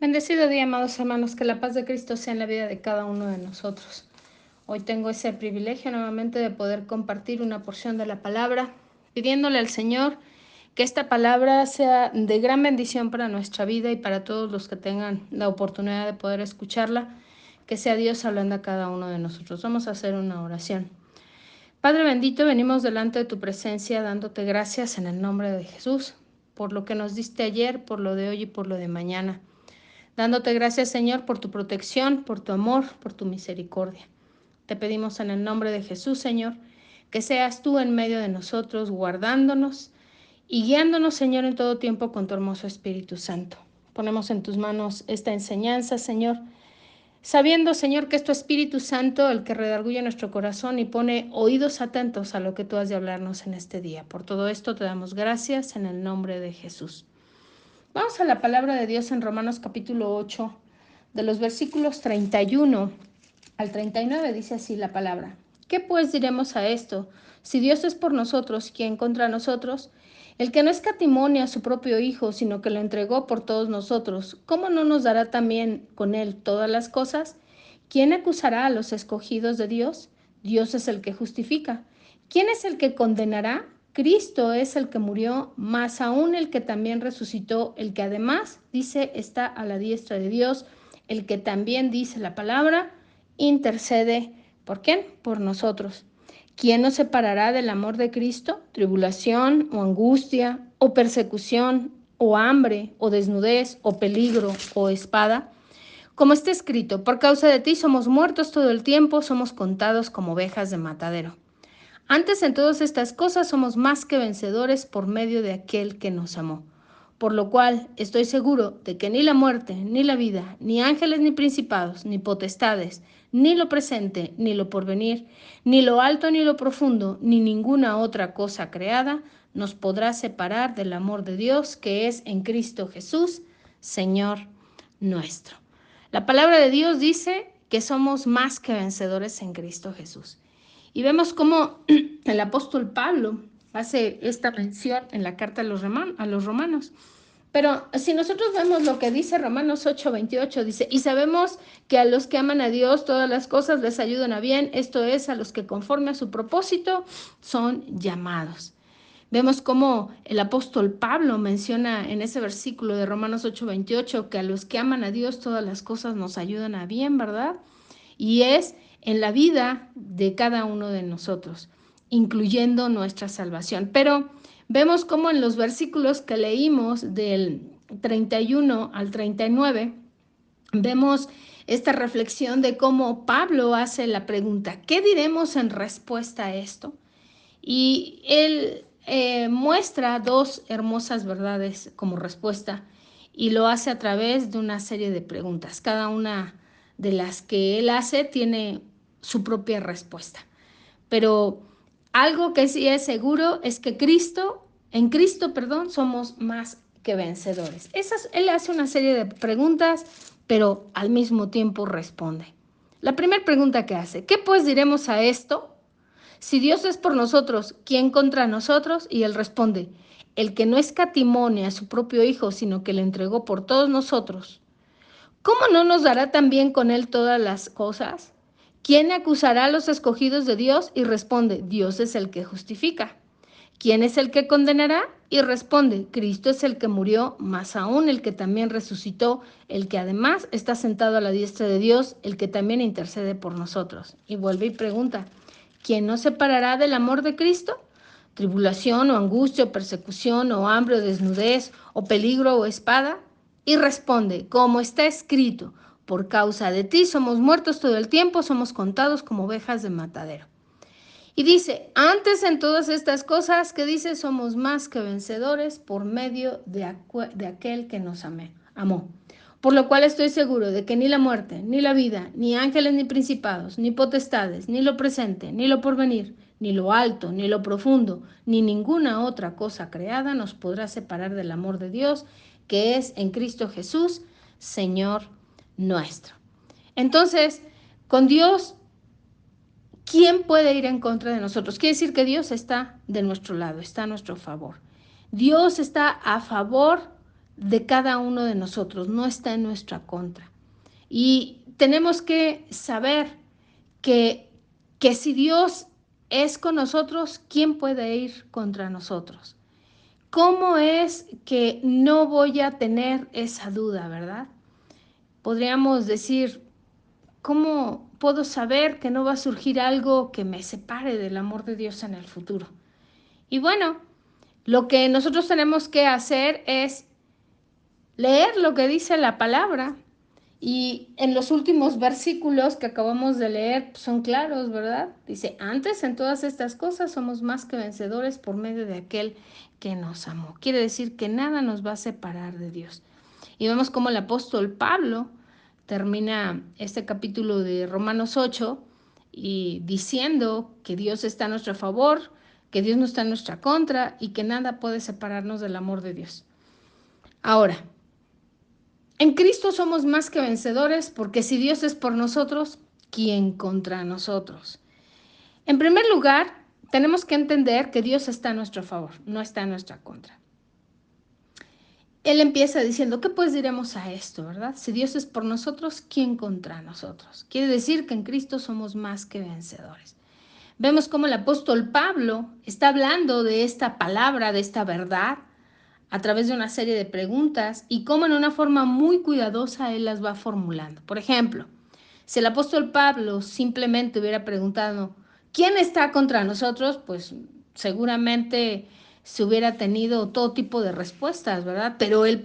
Bendecido día, amados hermanos, que la paz de Cristo sea en la vida de cada uno de nosotros. Hoy tengo ese privilegio nuevamente de poder compartir una porción de la palabra, pidiéndole al Señor que esta palabra sea de gran bendición para nuestra vida y para todos los que tengan la oportunidad de poder escucharla, que sea Dios hablando a cada uno de nosotros. Vamos a hacer una oración. Padre bendito, venimos delante de tu presencia dándote gracias en el nombre de Jesús, por lo que nos diste ayer, por lo de hoy y por lo de mañana. Dándote gracias, Señor, por tu protección, por tu amor, por tu misericordia. Te pedimos en el nombre de Jesús, Señor, que seas tú en medio de nosotros, guardándonos y guiándonos, Señor, en todo tiempo con tu hermoso Espíritu Santo. Ponemos en tus manos esta enseñanza, Señor, sabiendo, Señor, que es tu Espíritu Santo el que redarguye nuestro corazón y pone oídos atentos a lo que tú has de hablarnos en este día. Por todo esto te damos gracias en el nombre de Jesús. Vamos a la palabra de Dios en Romanos capítulo 8, de los versículos 31 al 39, dice así la palabra. ¿Qué pues diremos a esto? Si Dios es por nosotros, ¿quién contra nosotros? El que no escatimó a su propio Hijo, sino que lo entregó por todos nosotros, ¿cómo no nos dará también con él todas las cosas? ¿Quién acusará a los escogidos de Dios? Dios es el que justifica. ¿Quién es el que condenará? Cristo es el que murió, más aún el que también resucitó, el que además dice está a la diestra de Dios, el que también dice la palabra, intercede. ¿Por quién? Por nosotros. ¿Quién nos separará del amor de Cristo? ¿Tribulación o angustia o persecución o hambre o desnudez o peligro o espada? Como está escrito, por causa de ti somos muertos todo el tiempo, somos contados como ovejas de matadero. Antes en todas estas cosas somos más que vencedores por medio de aquel que nos amó. Por lo cual estoy seguro de que ni la muerte, ni la vida, ni ángeles, ni principados, ni potestades, ni lo presente, ni lo porvenir, ni lo alto, ni lo profundo, ni ninguna otra cosa creada nos podrá separar del amor de Dios que es en Cristo Jesús, Señor nuestro. La palabra de Dios dice que somos más que vencedores en Cristo Jesús. Y vemos cómo el apóstol Pablo hace esta mención en la carta a los romanos. Pero si nosotros vemos lo que dice Romanos 8:28, dice, y sabemos que a los que aman a Dios todas las cosas les ayudan a bien, esto es, a los que conforme a su propósito son llamados. Vemos cómo el apóstol Pablo menciona en ese versículo de Romanos 8:28 que a los que aman a Dios todas las cosas nos ayudan a bien, ¿verdad? Y es en la vida de cada uno de nosotros, incluyendo nuestra salvación. Pero vemos cómo en los versículos que leímos del 31 al 39, vemos esta reflexión de cómo Pablo hace la pregunta, ¿qué diremos en respuesta a esto? Y él muestra dos hermosas verdades como respuesta y lo hace a través de una serie de preguntas. Cada una de las que él hace tiene su propia respuesta. Pero algo que sí es seguro es que en Cristo, perdón, somos más que vencedores. Él hace una serie de preguntas, pero al mismo tiempo responde. La primera pregunta que hace, ¿qué pues diremos a esto? Si Dios es por nosotros, ¿quién contra nosotros? Y él responde, el que no escatimó a su propio Hijo, sino que le entregó por todos nosotros, ¿cómo no nos dará también con él todas las cosas? ¿Quién acusará a los escogidos de Dios? Y responde, Dios es el que justifica. ¿Quién es el que condenará? Y responde, Cristo es el que murió, más aún el que también resucitó, el que además está sentado a la diestra de Dios, el que también intercede por nosotros. Y vuelve y pregunta, ¿quién nos separará del amor de Cristo? ¿Tribulación o angustia o persecución o hambre o desnudez o peligro o espada? Y responde, como está escrito, por causa de ti somos muertos todo el tiempo, somos contados como ovejas de matadero. Y dice, antes en todas estas cosas que dice, somos más que vencedores por medio de aquel que nos amó. Por lo cual estoy seguro de que ni la muerte, ni la vida, ni ángeles, ni principados, ni potestades, ni lo presente, ni lo porvenir, ni lo alto, ni lo profundo, ni ninguna otra cosa creada nos podrá separar del amor de Dios, que es en Cristo Jesús, Señor nuestro. Entonces, con Dios, ¿quién puede ir en contra de nosotros? Quiere decir que Dios está de nuestro lado, está a nuestro favor. Dios está a favor de cada uno de nosotros, no está en nuestra contra. Y tenemos que saber que, que si Dios es con nosotros, ¿quién puede ir contra nosotros? ¿Cómo es que no voy a tener esa duda, verdad? Podríamos decir, ¿cómo puedo saber que no va a surgir algo que me separe del amor de Dios en el futuro? Y bueno, lo que nosotros tenemos que hacer es leer lo que dice la palabra. Y en los últimos versículos que acabamos de leer son claros, ¿verdad? Dice, antes en todas estas cosas somos más que vencedores por medio de aquel que nos amó. Quiere decir que nada nos va a separar de Dios. Y vemos cómo el apóstol Pablo termina este capítulo de Romanos 8 y diciendo que Dios está a nuestro favor, que Dios no está en nuestra contra y que nada puede separarnos del amor de Dios. Ahora, en Cristo somos más que vencedores porque si Dios es por nosotros, ¿quién contra nosotros? En primer lugar, tenemos que entender que Dios está a nuestro favor, no está en nuestra contra. Él empieza diciendo, ¿qué pues diremos a esto, verdad? Si Dios es por nosotros, ¿quién contra nosotros? Quiere decir que en Cristo somos más que vencedores. Vemos cómo el apóstol Pablo está hablando de esta palabra, de esta verdad, a través de una serie de preguntas y cómo en una forma muy cuidadosa él las va formulando. Por ejemplo, si el apóstol Pablo simplemente hubiera preguntado, ¿quién está contra nosotros? Pues seguramente se hubiera tenido todo tipo de respuestas, ¿verdad? Pero él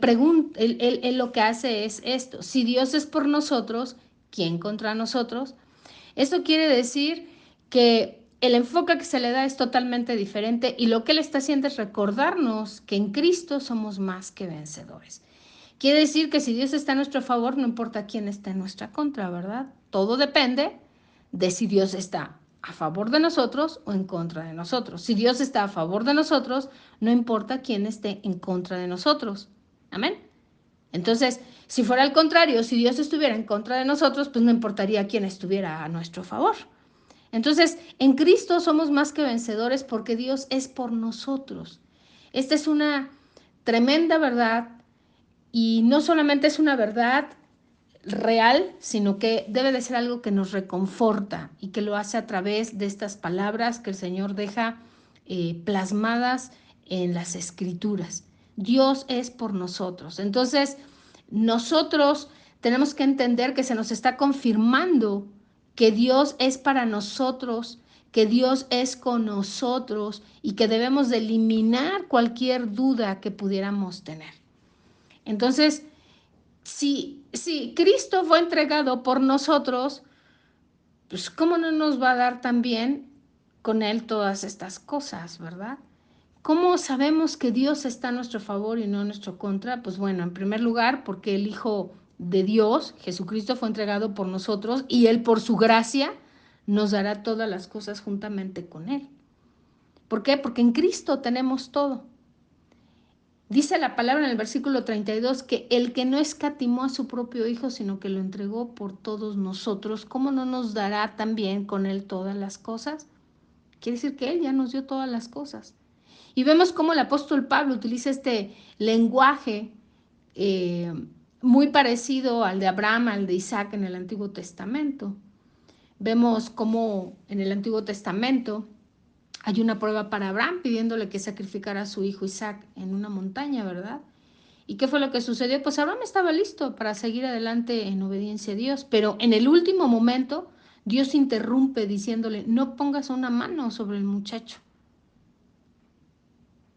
lo que hace es esto, si Dios es por nosotros, ¿quién contra nosotros? Esto quiere decir que el enfoque que se le da es totalmente diferente y lo que él está haciendo es recordarnos que en Cristo somos más que vencedores. Quiere decir que si Dios está a nuestro favor, no importa quién está en nuestra contra, ¿verdad? Todo depende de si Dios está a favor de nosotros o en contra de nosotros. Si Dios está a favor de nosotros, no importa quién esté en contra de nosotros. Amén. Entonces, si fuera al contrario, si Dios estuviera en contra de nosotros, pues no importaría quién estuviera a nuestro favor. Entonces, en Cristo somos más que vencedores porque Dios es por nosotros. Esta es una tremenda verdad y no solamente es una verdad real, sino que debe de ser algo que nos reconforta y que lo hace a través de estas palabras que el Señor deja plasmadas en las Escrituras. Dios es por nosotros. Entonces, nosotros tenemos que entender que se nos está confirmando que Dios es para nosotros, que Dios es con nosotros y que debemos de eliminar cualquier duda que pudiéramos tener. Entonces, si Cristo fue entregado por nosotros, pues ¿cómo no nos va a dar también con Él todas estas cosas, verdad? ¿Cómo sabemos que Dios está a nuestro favor y no a nuestro contra? Pues bueno, en primer lugar, porque el Hijo de Dios, Jesucristo, fue entregado por nosotros y Él por su gracia nos dará todas las cosas juntamente con Él. ¿Por qué? Porque en Cristo tenemos todo. Dice la palabra en el versículo 32 que el que no escatimó a su propio Hijo, sino que lo entregó por todos nosotros, ¿cómo no nos dará también con Él todas las cosas? Quiere decir que Él ya nos dio todas las cosas. Y vemos cómo el apóstol Pablo utiliza este lenguaje muy parecido al de Abraham, al de Isaac en el Antiguo Testamento. Vemos cómo en el Antiguo Testamento hay una prueba para Abraham pidiéndole que sacrificara a su hijo Isaac en una montaña, ¿verdad? ¿Y qué fue lo que sucedió? Pues Abraham estaba listo para seguir adelante en obediencia a Dios, pero en el último momento Dios interrumpe diciéndole, no pongas una mano sobre el muchacho.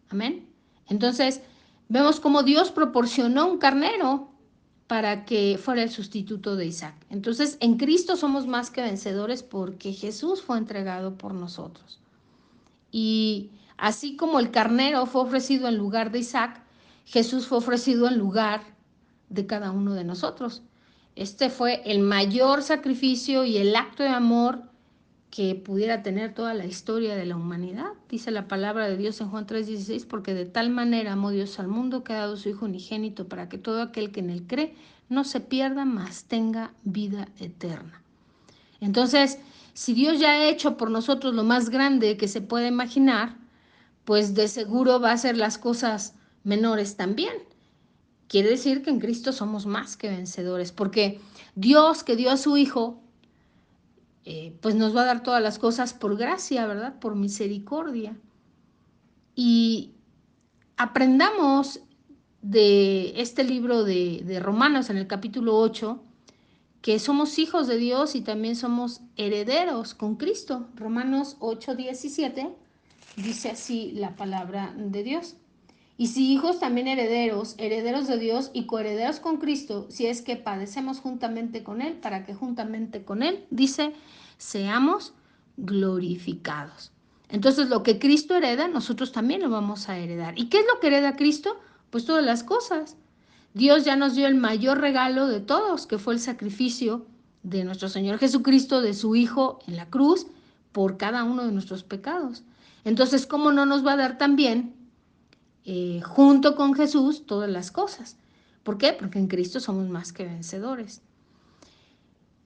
Amén. Entonces, vemos cómo Dios proporcionó un carnero para que fuera el sustituto de Isaac. Entonces, en Cristo somos más que vencedores porque Jesús fue entregado por nosotros. Y así como el carnero fue ofrecido en lugar de Isaac, Jesús fue ofrecido en lugar de cada uno de nosotros. Este fue el mayor sacrificio y el acto de amor que pudiera tener toda la historia de la humanidad. Dice la palabra de Dios en Juan 3:16, porque de tal manera amó Dios al mundo que ha dado su Hijo unigénito para que todo aquel que en él cree no se pierda, mas tenga vida eterna. Entonces, si Dios ya ha hecho por nosotros lo más grande que se puede imaginar, pues de seguro va a hacer las cosas menores también. Quiere decir que en Cristo somos más que vencedores, porque Dios que dio a su Hijo, pues nos va a dar todas las cosas por gracia, ¿verdad? Por misericordia. Y aprendamos de este libro de Romanos en el capítulo 8, que somos hijos de Dios y también somos herederos con Cristo. Romanos 8:17 dice así la palabra de Dios. Y si hijos, también herederos, herederos de Dios y coherederos con Cristo, si es que padecemos juntamente con Él, para que juntamente con Él, dice, seamos glorificados. Entonces, lo que Cristo hereda, nosotros también lo vamos a heredar. ¿Y qué es lo que hereda Cristo? Pues todas las cosas. Dios ya nos dio el mayor regalo de todos, que fue el sacrificio de nuestro Señor Jesucristo, de su Hijo en la cruz, por cada uno de nuestros pecados. Entonces, ¿cómo no nos va a dar también junto con Jesús todas las cosas? ¿Por qué? Porque en Cristo somos más que vencedores.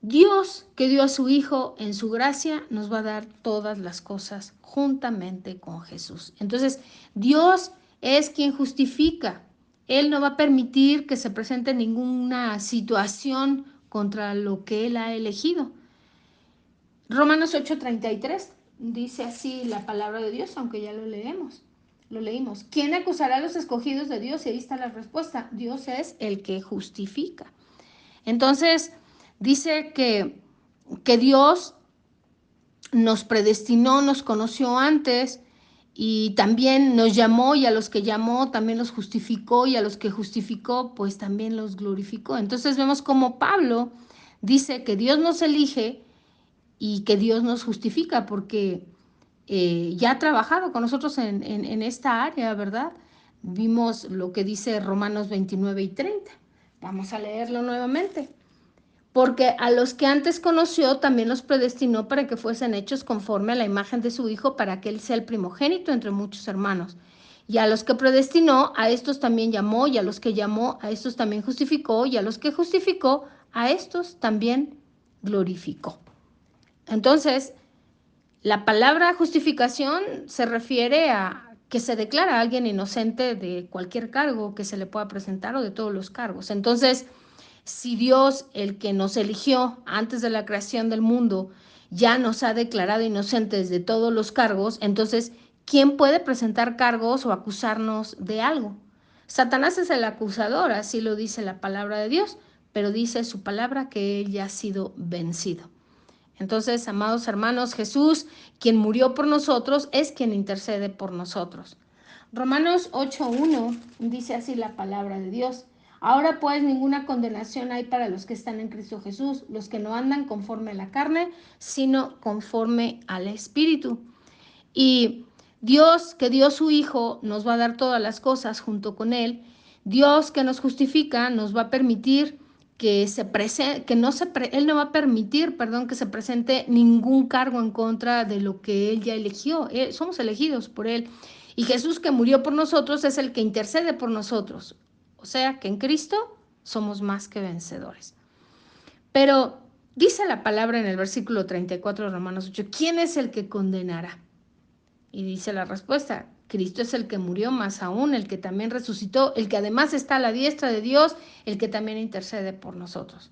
Dios que dio a su Hijo en su gracia nos va a dar todas las cosas juntamente con Jesús. Entonces, Dios es quien justifica. Él no va a permitir que se presente ninguna situación contra lo que Él ha elegido. Romanos 8:33 dice así la palabra de Dios, aunque ya lo leímos. ¿Quién acusará a los escogidos de Dios? Y ahí está la respuesta. Dios es el que justifica. Entonces, dice que Dios nos predestinó, nos conoció antes y también nos llamó, y a los que llamó también los justificó, y a los que justificó pues también los glorificó. Entonces vemos como Pablo dice que Dios nos elige y que Dios nos justifica, porque ya ha trabajado con nosotros en esta área, ¿verdad? Vimos lo que dice Romanos 29:30. Vamos a leerlo nuevamente. Porque a los que antes conoció también los predestinó para que fuesen hechos conforme a la imagen de su Hijo, para que Él sea el primogénito entre muchos hermanos. Y a los que predestinó, a estos también llamó, y a los que llamó, a estos también justificó, y a los que justificó, a estos también glorificó. Entonces, la palabra justificación se refiere a que se declara a alguien inocente de cualquier cargo que se le pueda presentar o de todos los cargos. Entonces, si Dios, el que nos eligió antes de la creación del mundo, ya nos ha declarado inocentes de todos los cargos, entonces, ¿quién puede presentar cargos o acusarnos de algo? Satanás es el acusador, así lo dice la palabra de Dios, pero dice su palabra que él ya ha sido vencido. Entonces, amados hermanos, Jesús, quien murió por nosotros, es quien intercede por nosotros. Romanos 8:1 dice así la palabra de Dios. Ahora pues ninguna condenación hay para los que están en Cristo Jesús, los que no andan conforme a la carne, sino conforme al Espíritu. Y Dios que dio su Hijo nos va a dar todas las cosas junto con Él. Dios que nos justifica nos va a permitir que Él no va a permitir, que se presente ningún cargo en contra de lo que Él ya eligió. Somos elegidos por Él. Y Jesús que murió por nosotros es el que intercede por nosotros. O sea que en Cristo somos más que vencedores. Pero dice la palabra en el versículo 34 de Romanos 8, ¿quién es el que condenará? Y dice la respuesta, Cristo es el que murió, más aún el que también resucitó, el que además está a la diestra de Dios, el que también intercede por nosotros.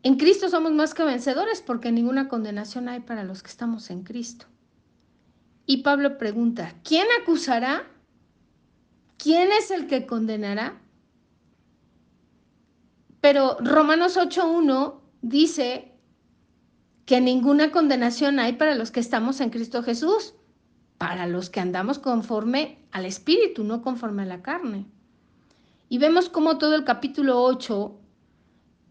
En Cristo somos más que vencedores, porque ninguna condenación hay para los que estamos en Cristo. Y Pablo pregunta, ¿quién acusará? ¿Quién es el que condenará? Pero Romanos 8:1 dice que ninguna condenación hay para los que estamos en Cristo Jesús, para los que andamos conforme al Espíritu, no conforme a la carne. Y vemos cómo todo el capítulo 8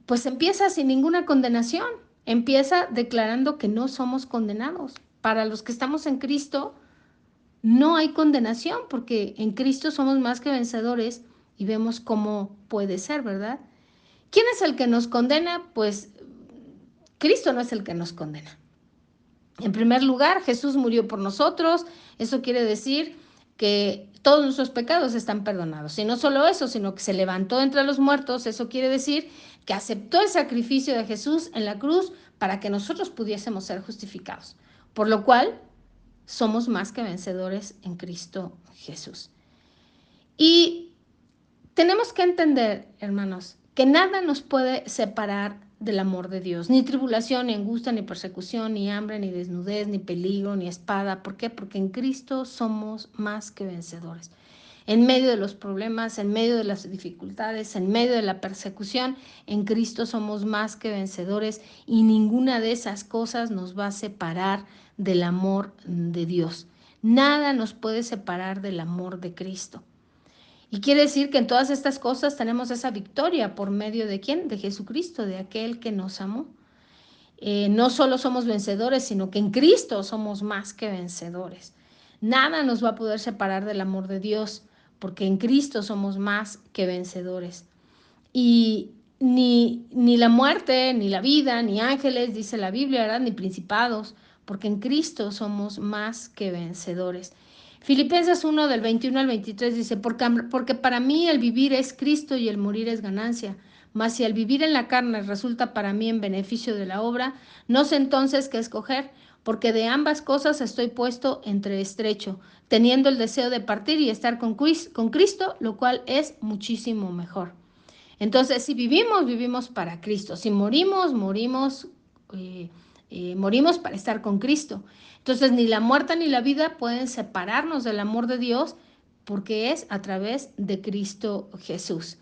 pues empieza sin ninguna condenación, empieza declarando que no somos condenados. Para los que estamos en Cristo no hay condenación, porque en Cristo somos más que vencedores, y vemos cómo puede ser, ¿verdad? ¿Quién es el que nos condena? Pues Cristo no es el que nos condena. En primer lugar, Jesús murió por nosotros. Eso quiere decir que todos nuestros pecados están perdonados. Y no solo eso, sino que se levantó entre los muertos. Eso quiere decir que aceptó el sacrificio de Jesús en la cruz para que nosotros pudiésemos ser justificados. Por lo cual, somos más que vencedores en Cristo Jesús. Y Tenemos que entender, hermanos, que nada nos puede separar del amor de Dios, ni tribulación, ni angustia, ni persecución, ni hambre, ni desnudez, ni peligro, ni espada. ¿Por qué? Porque en Cristo somos más que vencedores. En medio de los problemas, en medio de las dificultades, en medio de la persecución, en Cristo somos más que vencedores y ninguna de esas cosas nos va a separar del amor de Dios. Nada nos puede separar del amor de Cristo. Y quiere decir que en todas estas cosas tenemos esa victoria por medio de ¿quién? De Jesucristo, de aquel que nos amó. No solo somos vencedores, sino que en Cristo somos más que vencedores. Nada nos va a poder separar del amor de Dios, porque en Cristo somos más que vencedores. Y ni la muerte, ni la vida, ni ángeles, dice la Biblia, ¿verdad? Ni principados, porque en Cristo somos más que vencedores. Filipenses 1 del 21 al 23 dice, porque para mí el vivir es Cristo y el morir es ganancia. Mas si el vivir en la carne resulta para mí en beneficio de la obra, no sé entonces qué escoger, porque de ambas cosas estoy puesto entre estrecho, teniendo el deseo de partir y estar con Cristo, lo cual es muchísimo mejor. Entonces, si vivimos, vivimos para Cristo. Si morimos, morimos para estar con Cristo. Entonces, ni la muerte ni la vida pueden separarnos del amor de Dios porque es a través de Cristo Jesús.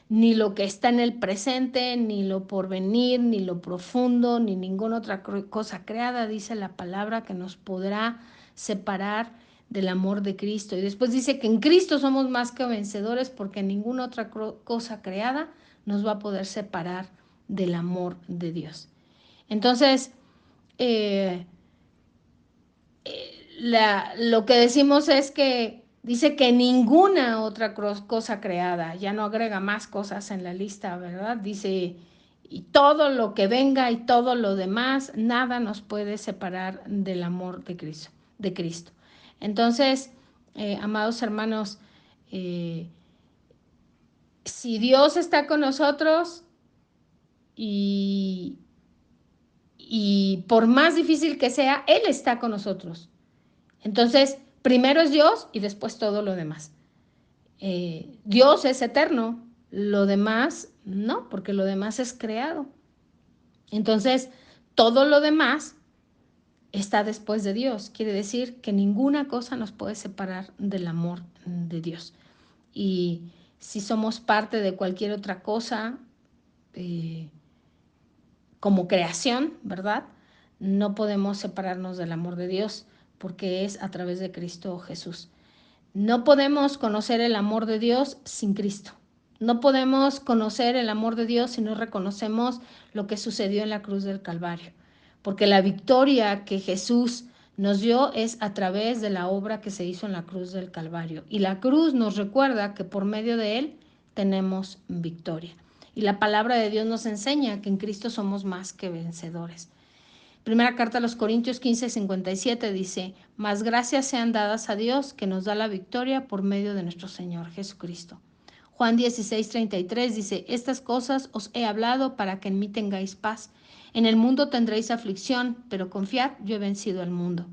Ni lo que está en el presente, ni lo porvenir, ni lo profundo, ni ninguna otra cosa creada, dice la palabra, que nos podrá separar del amor de Cristo. Y después dice que en Cristo somos más que vencedores porque ninguna otra cosa creada nos va a poder separar del amor de Dios. Entonces, eh, lo que decimos es que dice que ninguna otra cosa creada, ya no agrega más cosas en la lista, ¿verdad? Dice, y todo lo que venga y todo lo demás, nada nos puede separar del amor de Cristo. De Cristo. Entonces, amados hermanos, eh, si Dios está con nosotros y, y por más difícil que sea, Él está con nosotros. Entonces, primero es Dios y después todo lo demás. Dios es eterno, lo demás no, porque lo demás es creado. Entonces, todo lo demás está después de Dios. Quiere decir que ninguna cosa nos puede separar del amor de Dios. Y si somos parte de cualquier otra cosa, como creación, ¿verdad? No podemos separarnos del amor de Dios porque es a través de Cristo Jesús. No podemos conocer el amor de Dios sin Cristo. No podemos conocer el amor de Dios si no reconocemos lo que sucedió en la cruz del Calvario. Porque la victoria que Jesús nos dio es a través de la obra que se hizo en la cruz del Calvario. Y la cruz nos recuerda que por medio de él tenemos victoria. Y la palabra de Dios nos enseña que en Cristo somos más que vencedores. Primera carta a los Corintios 15:57 dice, mas gracias sean dadas a Dios que nos da la victoria por medio de nuestro Señor Jesucristo. Juan 16:33 dice, estas cosas os he hablado para que en mí tengáis paz. En el mundo tendréis aflicción, pero confiad, yo he vencido al mundo.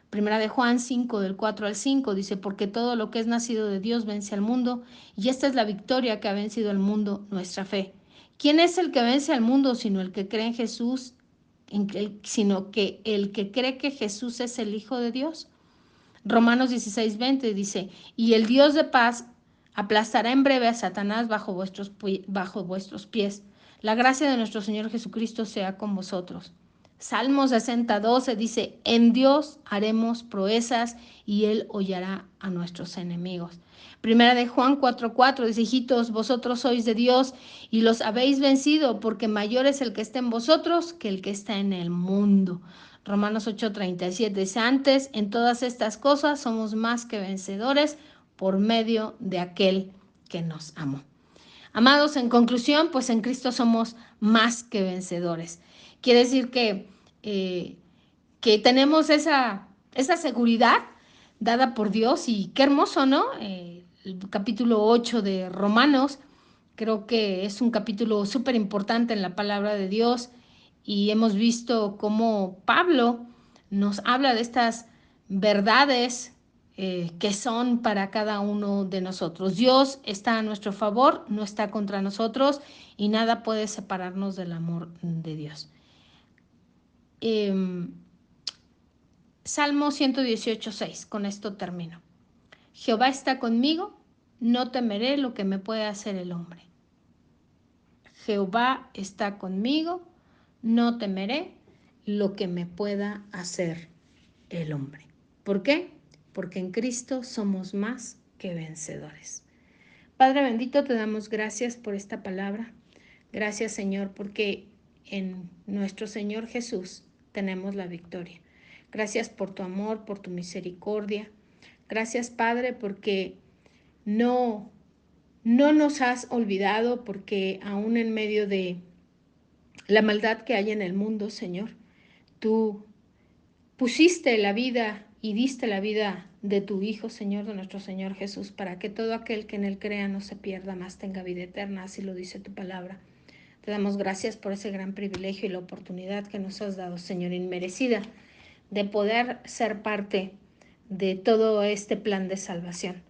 Primera de Juan 5, del 4 al 5, dice, porque todo lo que es nacido de Dios vence al mundo, y esta es la victoria que ha vencido al mundo, nuestra fe. ¿Quién es el que vence al mundo sino el que cree en Jesús, sino que el que cree que Jesús es el Hijo de Dios? Romanos 16:20 dice, y el Dios de paz aplastará en breve a Satanás bajo vuestros pies. La gracia de nuestro Señor Jesucristo sea con vosotros. Salmo 60:12 dice, en Dios haremos proezas y Él hollará a nuestros enemigos. Primera de Juan 4:4 dice, hijitos, vosotros sois de Dios y los habéis vencido, porque mayor es el que está en vosotros que el que está en el mundo. Romanos 8:37 dice, antes en todas estas cosas somos más que vencedores por medio de aquel que nos amó. Amados, en conclusión, pues en Cristo somos más que vencedores. Quiere decir que tenemos esa seguridad dada por Dios y qué hermoso, ¿no? El capítulo 8 de Romanos, creo que es un capítulo súper importante en la palabra de Dios y hemos visto cómo Pablo nos habla de estas verdades que son para cada uno de nosotros. Dios está a nuestro favor, no está contra nosotros y nada puede separarnos del amor de Dios. Salmo 118:6, con esto termino. Jehová está conmigo, no temeré lo que me puede hacer el hombre. Jehová está conmigo, no temeré lo que me pueda hacer el hombre. ¿Por qué? Porque en Cristo somos más que vencedores. Padre bendito, te damos gracias por esta palabra. Gracias, Señor, porque en nuestro Señor Jesús tenemos la victoria. Gracias por tu amor, por tu misericordia. Gracias, Padre, porque no nos has olvidado, porque aún en medio de la maldad que hay en el mundo, Señor, tú pusiste la vida y diste la vida de tu Hijo, Señor, de nuestro Señor Jesús, para que todo aquel que en él crea no se pierda, más tenga vida eterna, así lo dice tu palabra. Te damos gracias por ese gran privilegio y la oportunidad que nos has dado, Señor, inmerecida, de poder ser parte de todo este plan de salvación.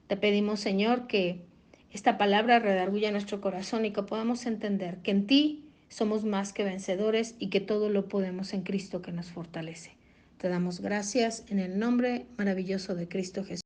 Te pedimos, Señor, que esta palabra redarguya nuestro corazón y que podamos entender que en ti somos más que vencedores y que todo lo podemos en Cristo que nos fortalece. Te damos gracias en el nombre maravilloso de Cristo Jesús.